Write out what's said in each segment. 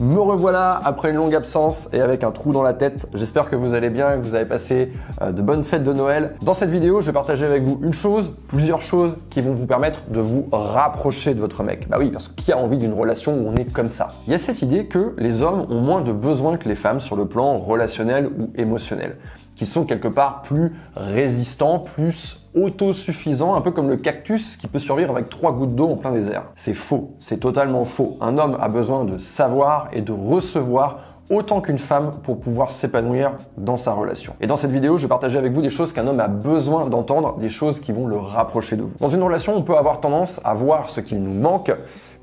Me revoilà après une longue absence et avec un trou dans la tête. J'espère que vous allez bien et que vous avez passé de bonnes fêtes de Noël. Dans cette vidéo, je vais partager avec vous une chose, plusieurs choses qui vont vous permettre de vous rapprocher de votre mec. Bah oui, parce que qui a envie d'une relation où on est comme ça? Il y a cette idée que les hommes ont moins de besoins que les femmes sur le plan relationnel ou émotionnel, qu'ils sont quelque part plus résistants, plus autosuffisants, un peu comme le cactus qui peut survivre avec 3 gouttes d'eau en plein désert. C'est faux, c'est totalement faux. Un homme a besoin de savoir et de recevoir autant qu'une femme pour pouvoir s'épanouir dans sa relation. Et dans cette vidéo, je vais partager avec vous des choses qu'un homme a besoin d'entendre, des choses qui vont le rapprocher de vous. Dans une relation, on peut avoir tendance à voir ce qu'il nous manque,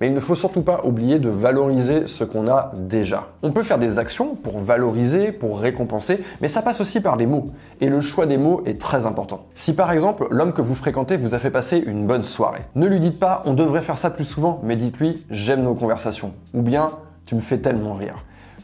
mais il ne faut surtout pas oublier de valoriser ce qu'on a déjà. On peut faire des actions pour valoriser, pour récompenser, mais ça passe aussi par les mots. Et le choix des mots est très important. Si par exemple, l'homme que vous fréquentez vous a fait passer une bonne soirée, ne lui dites pas « on devrait faire ça plus souvent », mais dites-lui « j'aime nos conversations » ou bien « tu me fais tellement rire ».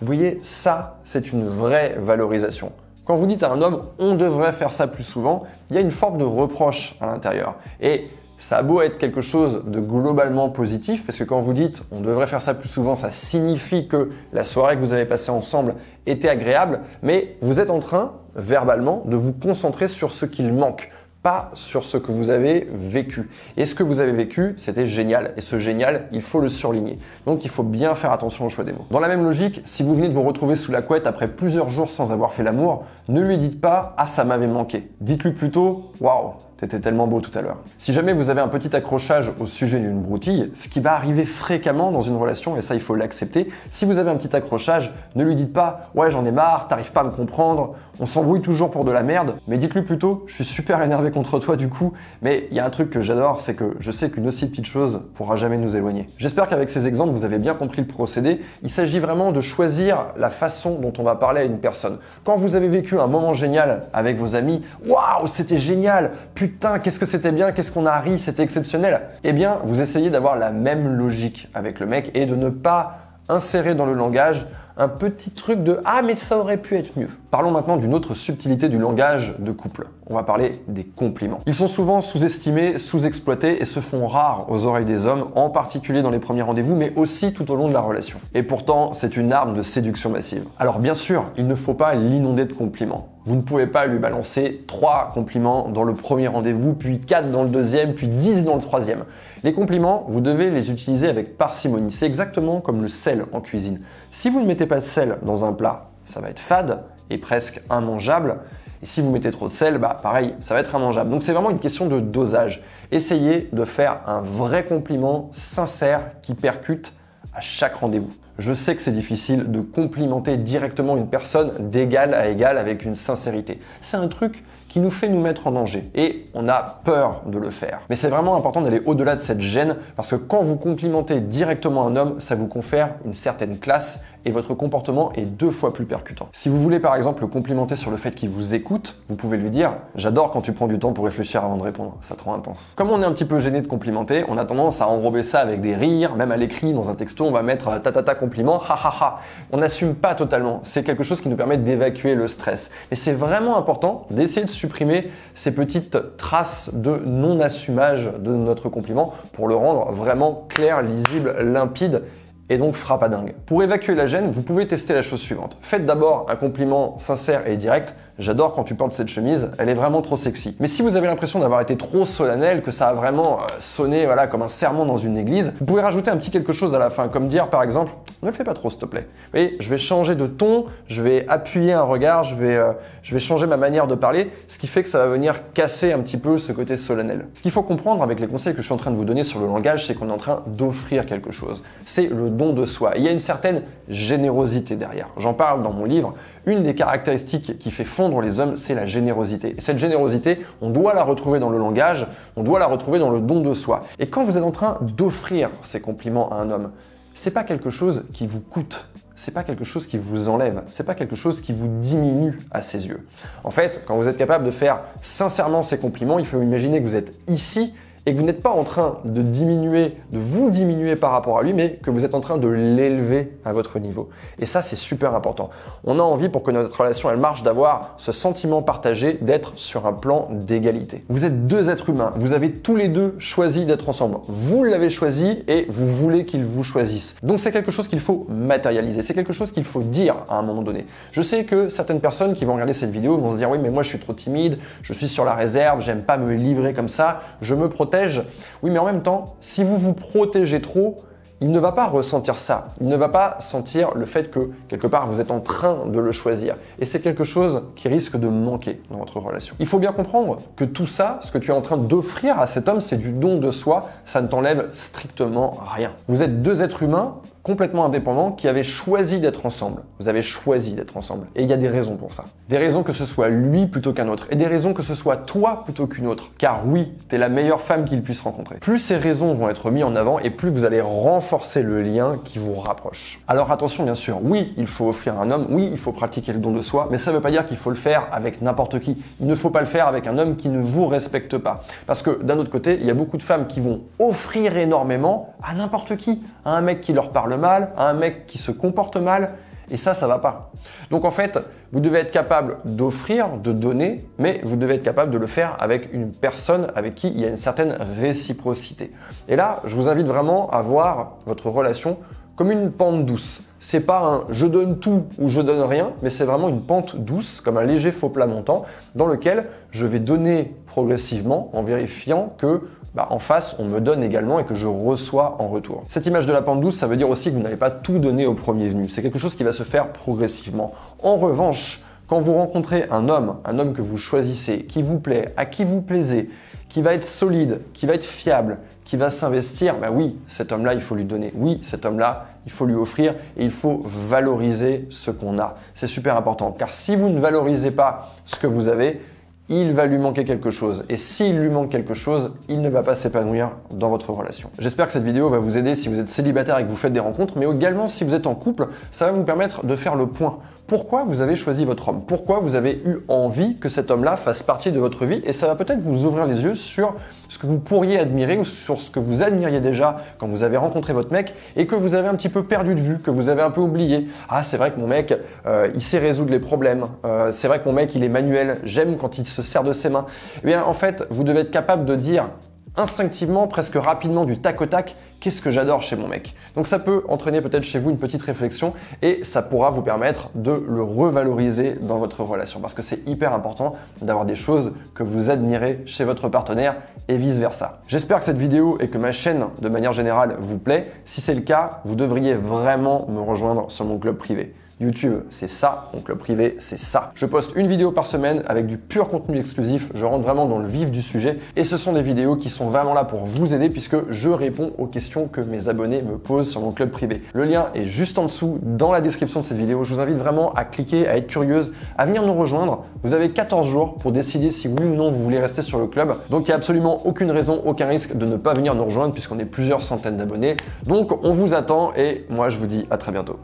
Vous voyez, ça, c'est une vraie valorisation. Quand vous dites à un homme « on devrait faire ça plus souvent », il y a une forme de reproche à l'intérieur. Et ça a beau être quelque chose de globalement positif, parce que quand vous dites « on devrait faire ça plus souvent », ça signifie que la soirée que vous avez passée ensemble était agréable, mais vous êtes en train, verbalement, de vous concentrer sur ce qu'il manque, pas sur ce que vous avez vécu. Et ce que vous avez vécu, c'était génial. Et ce génial, il faut le surligner. Donc il faut bien faire attention au choix des mots. Dans la même logique, si vous venez de vous retrouver sous la couette après plusieurs jours sans avoir fait l'amour, ne lui dites pas « ah, ça m'avait manqué ». Dites-lui plutôt « waouh, t'étais tellement beau tout à l'heure ». Si jamais vous avez un petit accrochage au sujet d'une broutille, ce qui va arriver fréquemment dans une relation, et ça il faut l'accepter, si vous avez un petit accrochage, ne lui dites pas « ouais, j'en ai marre, t'arrives pas à me comprendre, on s'embrouille toujours pour de la merde », mais dites-lui plutôt « je suis super énervé contre toi du coup, mais il y a un truc que j'adore, c'est que je sais qu'une aussi petite chose pourra jamais nous éloigner ». J'espère qu'avec ces exemples, vous avez bien compris le procédé. Il s'agit vraiment de choisir la façon dont on va parler à une personne. Quand vous avez vécu un moment génial avec vos amis, « waouh, c'était génial, putain, qu'est-ce que c'était bien, qu'est-ce qu'on a ri, c'était exceptionnel », eh bien, vous essayez d'avoir la même logique avec le mec et de ne pas insérer dans le langage un petit truc de « ah, mais ça aurait pu être mieux ». Parlons maintenant d'une autre subtilité du langage de couple. On va parler des compliments. Ils sont souvent sous-estimés, sous-exploités et se font rares aux oreilles des hommes, en particulier dans les premiers rendez-vous, mais aussi tout au long de la relation. Et pourtant, c'est une arme de séduction massive. Alors bien sûr, il ne faut pas l'inonder de compliments. Vous ne pouvez pas lui balancer 3 compliments dans le premier rendez-vous, puis 4 dans le deuxième, puis 10 dans le troisième. Les compliments, vous devez les utiliser avec parcimonie. C'est exactement comme le sel en cuisine. Si vous ne mettez pas de sel dans un plat, ça va être fade et presque immangeable. Et si vous mettez trop de sel, bah pareil, ça va être immangeable. Donc c'est vraiment une question de dosage. Essayez de faire un vrai compliment sincère qui percute à chaque rendez-vous. Je sais que c'est difficile de complimenter directement une personne d'égal à égal avec une sincérité. C'est un truc qui nous fait nous mettre en danger et on a peur de le faire. Mais c'est vraiment important d'aller au-delà de cette gêne parce que quand vous complimentez directement un homme, ça vous confère une certaine classe et votre comportement est 2 fois plus percutant. Si vous voulez par exemple le complimenter sur le fait qu'il vous écoute, vous pouvez lui dire « j'adore quand tu prends du temps pour réfléchir avant de répondre, ça te rend intense ». Comme on est un petit peu gêné de complimenter, on a tendance à enrober ça avec des rires, même à l'écrit, dans un texto, on va mettre ta compliment, ha ha ha. On n'assume pas totalement, c'est quelque chose qui nous permet d'évacuer le stress. Et c'est vraiment important d'essayer de supprimer ces petites traces de non-assumage de notre compliment pour le rendre vraiment clair, lisible, limpide et donc frappadingue. Pour évacuer la gêne, vous pouvez tester la chose suivante. Faites d'abord un compliment sincère et direct. J'adore quand tu portes cette chemise, elle est vraiment trop sexy. Mais si vous avez l'impression d'avoir été trop solennel, que ça a vraiment sonné voilà, comme un sermon dans une église, vous pouvez rajouter un petit quelque chose à la fin, comme dire par exemple « ne le fais pas trop s'il te plaît ». Vous voyez, je vais changer de ton, je vais appuyer un regard, je vais changer ma manière de parler, ce qui fait que ça va venir casser un petit peu ce côté solennel. Ce qu'il faut comprendre avec les conseils que je suis en train de vous donner sur le langage, c'est qu'on est en train d'offrir quelque chose. C'est le don de soi. Il y a une certaine générosité derrière. J'en parle dans mon livre. Une des caractéristiques qui fait fondre les hommes, c'est la générosité. Et cette générosité, on doit la retrouver dans le langage, on doit la retrouver dans le don de soi. Et quand vous êtes en train d'offrir ces compliments à un homme, c'est pas quelque chose qui vous coûte, c'est pas quelque chose qui vous enlève, c'est pas quelque chose qui vous diminue à ses yeux. En fait, quand vous êtes capable de faire sincèrement ces compliments, il faut imaginer que vous êtes ici et que vous n'êtes pas en train de vous diminuer par rapport à lui, mais que vous êtes en train de l'élever à votre niveau. Et ça, c'est super important. On a envie, pour que notre relation elle marche, d'avoir ce sentiment partagé, d'être sur un plan d'égalité. Vous êtes deux êtres humains, vous avez tous les deux choisi d'être ensemble. Vous l'avez choisi et vous voulez qu'il vous choisisse. Donc c'est quelque chose qu'il faut matérialiser, c'est quelque chose qu'il faut dire à un moment donné. Je sais que certaines personnes qui vont regarder cette vidéo vont se dire oui mais moi je suis trop timide, je suis sur la réserve, j'aime pas me livrer comme ça, je me protège. Oui mais en même temps, si vous vous protégez trop, il ne va pas ressentir ça. Il ne va pas sentir le fait que, quelque part, vous êtes en train de le choisir. Et c'est quelque chose qui risque de manquer dans votre relation. Il faut bien comprendre que tout ça, ce que tu es en train d'offrir à cet homme, c'est du don de soi. Ça ne t'enlève strictement rien. Vous êtes deux êtres humains complètement indépendants qui avaient choisi d'être ensemble. Vous avez choisi d'être ensemble. Et il y a des raisons pour ça. Des raisons que ce soit lui plutôt qu'un autre. Et des raisons que ce soit toi plutôt qu'une autre. Car oui, tu es la meilleure femme qu'il puisse rencontrer. Plus ces raisons vont être mises en avant et plus vous allez renforcer le lien qui vous rapproche. Alors attention bien sûr, oui, il faut offrir un homme, oui, il faut pratiquer le don de soi, mais ça ne veut pas dire qu'il faut le faire avec n'importe qui. Il ne faut pas le faire avec un homme qui ne vous respecte pas. Parce que d'un autre côté, il y a beaucoup de femmes qui vont offrir énormément à n'importe qui. À un mec qui leur parle mal, à un mec qui se comporte mal, et ça va pas. Donc en fait, vous devez être capable d'offrir, de donner, mais vous devez être capable de le faire avec une personne avec qui il y a une certaine réciprocité. Et là, je vous invite vraiment à voir votre relation comme une pente douce. C'est pas un je donne tout ou je donne rien, mais c'est vraiment une pente douce, comme un léger faux plat montant, dans lequel je vais donner progressivement en vérifiant que en face, on me donne également et que je reçois en retour. Cette image de la pente douce, ça veut dire aussi que vous n'allez pas tout donner au premier venu. C'est quelque chose qui va se faire progressivement. En revanche, quand vous rencontrez un homme que vous choisissez, qui vous plaît, à qui vous plaisez, qui va être solide, qui va être fiable, qui va s'investir, oui, cet homme-là, il faut lui donner. Oui, cet homme-là, il faut lui offrir et il faut valoriser ce qu'on a. C'est super important, car si vous ne valorisez pas ce que vous avez, il va lui manquer quelque chose. Et s'il lui manque quelque chose, il ne va pas s'épanouir dans votre relation. J'espère que cette vidéo va vous aider si vous êtes célibataire et que vous faites des rencontres, mais également si vous êtes en couple, ça va vous permettre de faire le point. Pourquoi vous avez choisi votre homme? Pourquoi vous avez eu envie que cet homme-là fasse partie de votre vie? Et ça va peut-être vous ouvrir les yeux sur ce que vous pourriez admirer ou sur ce que vous admiriez déjà quand vous avez rencontré votre mec et que vous avez un petit peu perdu de vue, que vous avez un peu oublié. Ah, c'est vrai que mon mec, il sait résoudre les problèmes. C'est vrai que mon mec, il est manuel. J'aime quand il se sert de ses mains. Eh bien, en fait, vous devez être capable de dire instinctivement, presque rapidement, du tac au tac, qu'est-ce que j'adore chez mon mec. Donc ça peut entraîner peut-être chez vous une petite réflexion et ça pourra vous permettre de le revaloriser dans votre relation parce que c'est hyper important d'avoir des choses que vous admirez chez votre partenaire et vice versa. J'espère que cette vidéo et que ma chaîne de manière générale vous plaît. Si c'est le cas, vous devriez vraiment me rejoindre sur mon club privé. YouTube, c'est ça, mon club privé, c'est ça. Je poste une vidéo par semaine avec du pur contenu exclusif, je rentre vraiment dans le vif du sujet et ce sont des vidéos qui sont vraiment là pour vous aider puisque je réponds aux questions que mes abonnés me posent sur mon club privé. Le lien est juste en dessous dans la description de cette vidéo. Je vous invite vraiment à cliquer, à être curieuse, à venir nous rejoindre. Vous avez 14 jours pour décider si oui ou non vous voulez rester sur le club. Donc il n'y a absolument aucune raison, aucun risque de ne pas venir nous rejoindre puisqu'on est plusieurs centaines d'abonnés. Donc on vous attend et moi je vous dis à très bientôt.